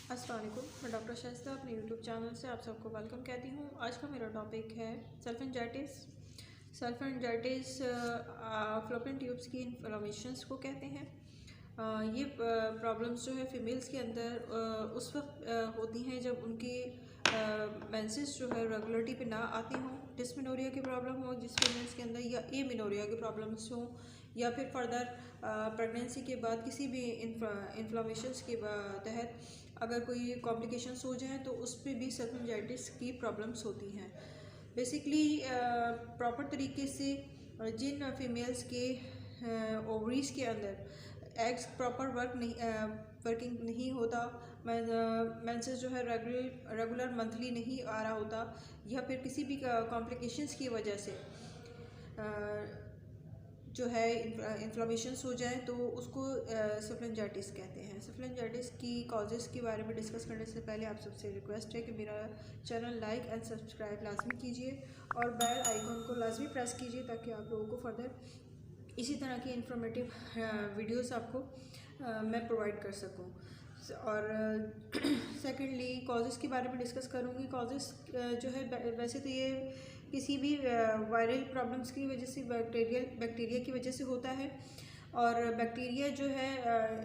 अस्सलाम वालेकुम। मैं डॉक्टर शाइस्ता अपने यूट्यूब चैनल से आप सबको वेलकम कहती हूँ। आज का मेरा टॉपिक है सल्फेंजाइटिस। सल्फेंजाइटिस फ्लोपियन ट्यूब्स की इन्फ्लेमेशंस को कहते हैं। ये प्रॉब्लम्स जो है फीमेल्स के अंदर उस वक्त होती हैं जब उनकी मेंसेस जो है रेगुलरिटी पे ना आती हों, डिस्मेनोरिया की प्रॉब्लम हो जिस फीमेल्स के अंदर, या एमिनोरिया की प्रॉब्लम्स हों, या फिर फर्दर प्रेगनेंसी के बाद किसी भी इन्फ्लेमेशंस के तहत अगर कोई कॉम्प्लिकेशंस हो जाएं तो उस पर भी सल्फेंजाइटिस की प्रॉब्लम्स होती हैं। बेसिकली प्रॉपर तरीके से जिन फीमेल्स के ओवरीज के अंदर एग्स प्रॉपर वर्किंग नहीं होता, मेंसेस जो है रेगुलर मंथली नहीं आ रहा होता, या फिर किसी भी कॉम्प्लिकेशंस की वजह से जो है इन्फ्लेमेशंस हो जाए तो उसको सल्फेंजाइटिस कहते हैं। सल्फेंजाइटिस की कॉजेज़ के बारे में डिस्कस करने से पहले आप सबसे रिक्वेस्ट है कि मेरा चैनल लाइक एंड सब्सक्राइब लाजमी कीजिए और बेल आइकन को लाजमी प्रेस कीजिए ताकि आप लोगों को फर्दर इसी तरह की इंफॉर्मेटिव वीडियोस आपको मैं प्रोवाइड कर सकूं। और सेकेंडली कॉजेज़ के बारे में डिस्कस करूंगी। कॉजेज़ जो है वैसे तो ये किसी भी वायरल प्रॉब्लम्स की वजह से बैक्टीरिया की वजह से होता है, और बैक्टीरिया जो है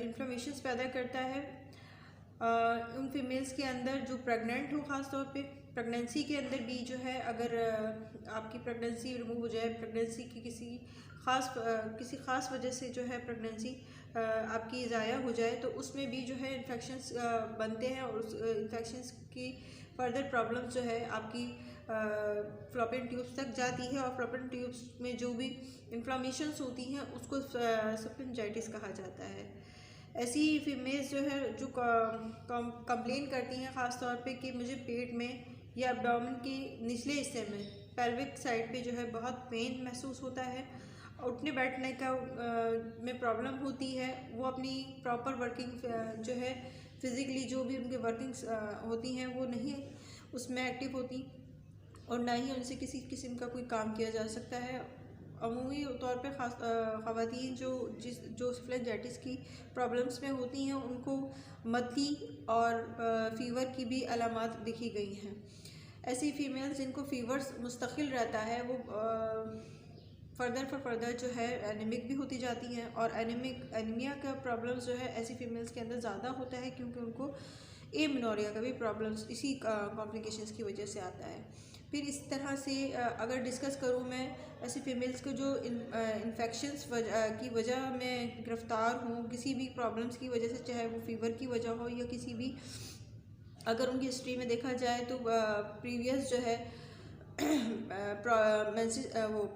इन्फ्लेमेशंस पैदा करता है उन फीमेल्स के अंदर जो प्रेग्नेंट हो। ख़ास तौर पे प्रेगनेंसी के अंदर भी जो है, अगर आपकी प्रेगनेंसी रिमूव हो जाए, प्रेगनेंसी की किसी ख़ास वजह से जो है प्रेगनेंसी आपकी ज़ाया हो जाए, तो उसमें भी जो है इन्फेक्शंस बनते हैं और उस इन्फेक्शंस की फर्दर प्रॉब्लम जो है आपकी फ्लोपियन ट्यूब्स तक जाती है, और फ्लोपियन ट्यूब्स में जो भी इन्फ्लेमेशंस होती हैं उसको सल्फेंजाइटिस कहा जाता है। ऐसी फीमेल्स जो है जो कंप्लेन करती हैं ख़ास तौर पे कि मुझे पेट में या एब्डोमेन के निचले हिस्से में पेल्विक साइड पे जो है बहुत पेन महसूस होता है, उठने बैठने का में प्रॉब्लम होती है। वो अपनी प्रॉपर वर्किंग जो है फिज़िकली जो भी उनकी वर्किंग्स होती हैं वो नहीं उसमें एक्टिव होती, और ना ही उनसे किसी किस्म का कोई काम किया जा सकता है। अमूमी तौर पे ख़ास ख़वातीन जो सल्फेंजाइटिस की प्रॉब्लम्स में होती हैं उनको मतली और फ़ीवर की भी अलामात दिखी गई हैं। ऐसी फ़ीमेल्स जिनको फ़ीवर्स मुस्तकिल रहता है वो फर्दर जो है एनीमिक भी होती जाती हैं, और एनीमिया का प्रॉब्लम्स जो है ऐसी फीमेल्स के अंदर ज़्यादा होता है क्योंकि उनको एमिनोरिया का भी प्रॉब्लम्स इसी कॉम्प्लिकेशंस की वजह से आता है। फिर इस तरह से अगर डिस्कस करूँ मैं ऐसी फीमेल्स को जो इन्फेक्शंस की वजह में गिरफ़्तार हूँ किसी भी प्रॉब्लम्स की वजह से, चाहे वो फ़ीवर की वजह हो या किसी भी, अगर उनकी हिस्ट्री में देखा जाए तो प्रीवियस जो है वो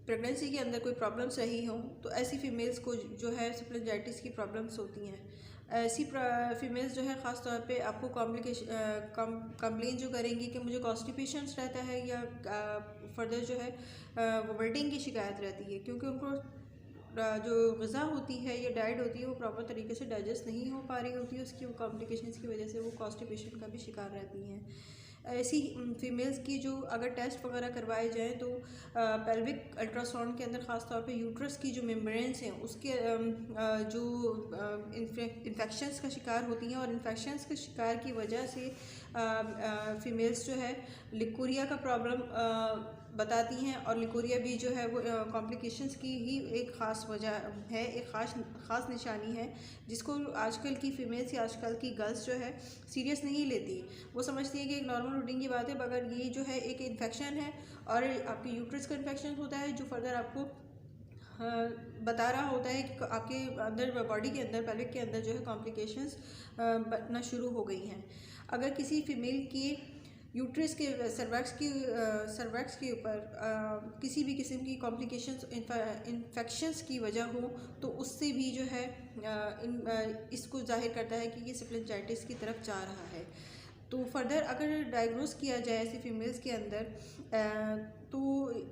प्रेगनेंसी के अंदर कोई प्रॉब्लम्स रही हों, तो ऐसी फ़ीमेल्स को जो है सल्फेंजाइटिस की प्रॉब्लम्स होती हैं। ऐसी फीमेल्स जो है ख़ास तौर पे आपको कंप्लेन जो करेंगी कि मुझे कॉन्स्टिपेशंस रहता है, या फर्दर जो है वोमिटिंग की शिकायत रहती है, क्योंकि उनको जो ग़िज़ा होती है या डाइट होती है वो प्रॉपर तरीके से डाइजेस्ट नहीं हो पा रही होती है, उसकी कॉम्प्लिकेशंस की वजह से वो कॉन्स्टिपेशन का भी शिकार रहती हैं। ऐसी फीमेल्स की जो अगर टेस्ट वगैरह करवाए जाएँ तो पेल्विक अल्ट्रासाउंड के अंदर ख़ास तौर पे यूट्रस की जो मेम्ब्रेन्स हैं उसके जो इन्फेक्शंस का शिकार होती हैं, और इन्फेक्शंस के शिकार की वजह से फीमेल्स जो है लिकोरिया का प्रॉब्लम बताती हैं, और लिकोरिया भी जो है वो कॉम्प्लिकेशंस की ही एक ख़ास वजह है, एक ख़ास निशानी है जिसको आजकल की फीमेल्स या आजकल की गर्ल्स जो है सीरियस नहीं लेती। वो समझती है कि एक नॉर्मल रूटीन की बात है, मगर ये जो है एक इन्फेक्शन है, और आपके यूट्रस का इन्फेक्शन होता है जो फर्दर आपको बता रहा होता है कि आपके अंदर बॉडी के अंदर पेल्विक के अंदर जो है कॉम्प्लिकेशंस बनना शुरू हो गई हैं। अगर किसी फीमेल की यूट्रस के सर्वैक्स के ऊपर किसी भी किस्म की कॉम्प्लिकेशंस इन्फेक्शंस की वजह हो तो उससे भी जो है इसको जाहिर करता है कि ये सल्फेंजाइटिस की तरफ जा रहा है। तो फर्दर अगर डायग्नोस किया जाए ऐसी फ़ीमेल्स के अंदर तो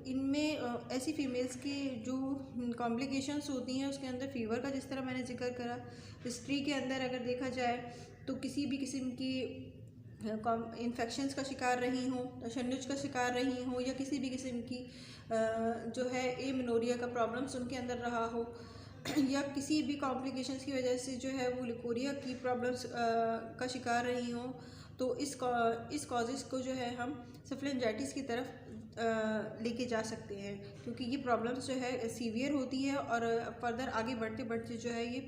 इनमें ऐसी फ़ीमेल्स की जो कॉम्प्लिकेशंस होती हैं उसके अंदर फ़ीवर का जिस तरह मैंने जिक्र करा, हिस्ट्री के अंदर अगर देखा जाए तो किसी भी किस्म की इन्फेक्शंस का शिकार रही हों, तशन्नुज का शिकार रही हों, या किसी भी किस्म की जो है एमिनोरिया का प्रॉब्लम्स उनके अंदर रहा हो, या किसी भी कॉम्प्लिकेशंस की वजह से जो है वो लिकोरिया की प्रॉब्लम्स का शिकार रही हों, तो इस कॉजेज़ को जो है हम सफलेंजाइटिस की तरफ लेके जा सकते हैं, क्योंकि ये प्रॉब्लम्स जो है सीवियर होती है और फर्दर आगे बढ़ते बढ़ते जो है ये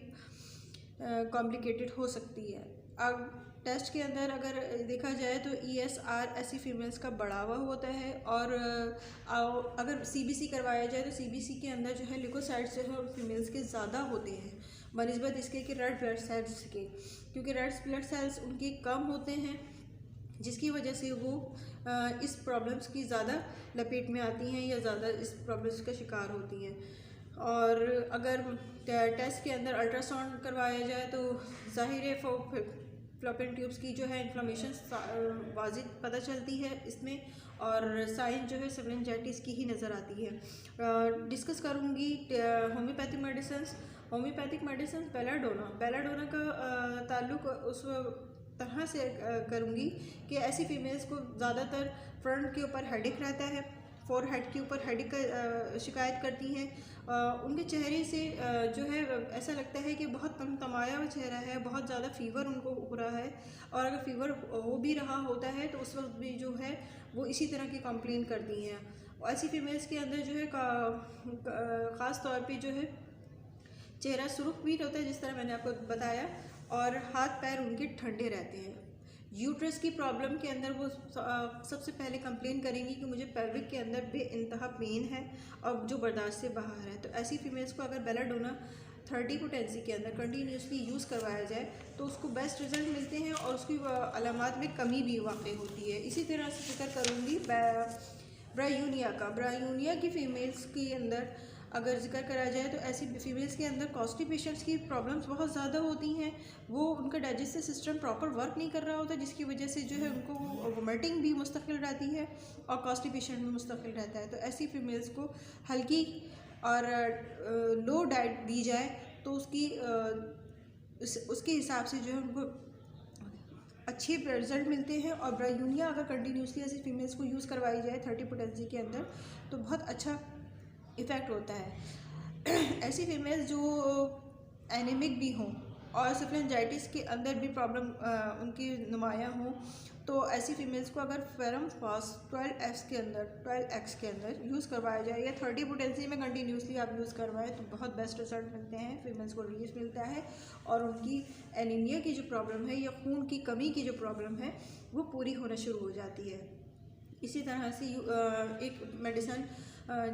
कॉम्प्लिकेटेड हो सकती है। अब टेस्ट के अंदर अगर देखा जाए तो ESR ऐसी फीमेल्स का बढ़ावा होता है, और अगर CBC करवाया जाए तो CBC के अंदर जो है लिकोसाइट्स जो है फीमेल्स के ज़्यादा होते हैं बनिस्बत इसके कि रेड ब्लड सेल्स के, क्योंकि रेड ब्लड सेल्स उनके कम होते हैं, जिसकी वजह से वो इस प्रॉब्लम्स की ज़्यादा लपेट में आती हैं या ज़्यादा इस प्रॉब्लम्स का शिकार होती हैं। और अगर टेस्ट के अंदर अल्ट्रासाउंड करवाया जाए तो ज़ाहिर है फ्लोपियन ट्यूब्स की जो है इन्फ्लेमेशन वाजिब पता चलती है इसमें, और साइन जो है सफलेंजाइटिस की ही नज़र आती है। डिस्कस करूँगी होम्योपैथिक मेडिसिन बेलाडोना का ताल्लुक उस तरह से करूँगी कि ऐसी फीमेल्स को ज़्यादातर फ्रंट के ऊपर हेडेक रहता है, फोरहेड के ऊपर हेडेक का शिकायत करती हैं। उनके चेहरे से जो है ऐसा लगता है कि बहुत तमतमाया हुआ चेहरा है, बहुत ज़्यादा फ़ीवर उनको हो रहा है, और अगर फ़ीवर हो भी रहा होता है तो उस वक्त भी जो है वो इसी तरह की कंप्लेन करती हैं। ऐसी फीमेल्स के अंदर जो है ख़ास तौर पे जो है चेहरा सुर्ख भी होता है जिस तरह मैंने आपको बताया, और हाथ पैर उनके ठंडे रहते हैं। यूट्रस की प्रॉब्लम के अंदर वो सबसे पहले कंप्लेन करेंगी कि मुझे पेल्विक के अंदर बेइंतहा पेन है और जो बर्दाश्त से बाहर है। तो ऐसी फीमेल्स को अगर बेलाडोना 30 पोटेंसी के अंदर कंटिन्यूसली यूज़ करवाया जाए तो उसको बेस्ट रिजल्ट मिलते हैं और उसकी अलामात में कमी भी वाक़ई होती है। इसी तरह से जिक्र करूँगी ब्रायूनिया की फ़ीमेल्स के अंदर अगर जिक्र करा जाए तो ऐसी फीमेल्स के अंदर कॉन्स्टिपेशंस की प्रॉब्लम्स बहुत ज़्यादा होती हैं। वो उनका डाइजेस्टिव सिस्टम प्रॉपर वर्क नहीं कर रहा होता, जिसकी वजह से जो है उनको वोमिटिंग भी मुस्तकिल रहती है और कॉन्स्टिपेशन भी मुस्तकिल रहता है। तो ऐसी फीमेल्स को हल्की और लो डाइट दी जाए तो उसके हिसाब से जो है उनको अच्छे रिजल्ट मिलते हैं। और ब्रायूनिया अगर कंटिन्यूसली ऐसी फीमेल्स को यूज़ करवाई जाए 30 पोटेंसी के अंदर तो बहुत अच्छा इफ़ेक्ट होता है। ऐसी फीमेल्स जो एनीमिक भी हों और सफलेंजाइटिस के अंदर भी प्रॉब्लम उनकी नुमायाँ हों, तो ऐसी फीमेल्स को अगर फेरम फास्ट 12x के अंदर यूज़ करवाया जाए या 30 पोटेंसी में कंटिन्यूसली आप यूज़ करवाएं तो बहुत बेस्ट रिजल्ट मिलते हैं, फीमेल्स को रिलीफ मिलता है और उनकी एनीमिया की जो प्रॉब्लम है या खून की कमी की जो प्रॉब्लम है वो पूरी होना शुरू हो जाती है। इसी तरह से एक मेडिसन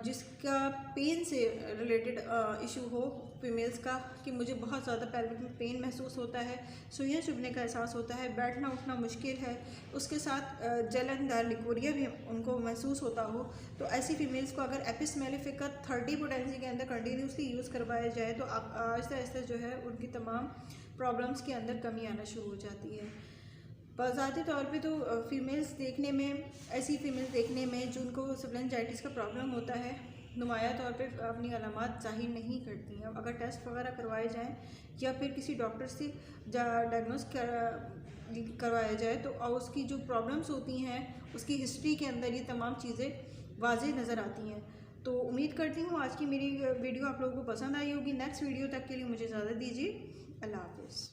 जिसका पेन से रिलेटेड इशू हो फीमेल्स का कि मुझे बहुत ज़्यादा पेल्विक में पेन महसूस होता है, सुइयां चुभने का एहसास होता है, बैठना उठना मुश्किल है, उसके साथ जलनदार लिकोरिया भी उनको महसूस होता हो, तो ऐसी फीमेल्स को अगर एपिस मेलिफिका 30 पोटेंसी के अंदर कंटिन्यूसली यूज़ करवाया जाए तो आप आहिस्ता आहिस्ता जो है उनकी तमाम प्रॉब्लम्स के अंदर कमी आना शुरू हो जाती है। ज़ाती तौर पे तो फीमेल्स देखने में ऐसी फीमेल्स देखने में जिनको सफलेंजाइटिस का प्रॉब्लम होता है नुमाया तौर पे अपनी अलामात ज़ाहिर नहीं करती हैं। अगर टेस्ट वगैरह करवाए जाएं या फिर किसी डॉक्टर से डायग्नोस करवाया जाए तो और उसकी जो प्रॉब्लम्स होती हैं उसकी हिस्ट्री के अंदर ये तमाम चीज़ें वाज़ेह नज़र आती हैं। तो उम्मीद करती हूँ आज की मेरी वीडियो आप लोगों को पसंद आई होगी। नेक्स्ट वीडियो तक के लिए मुझे इजाज़त दीजिए। अल्लाह हाफ़िज़।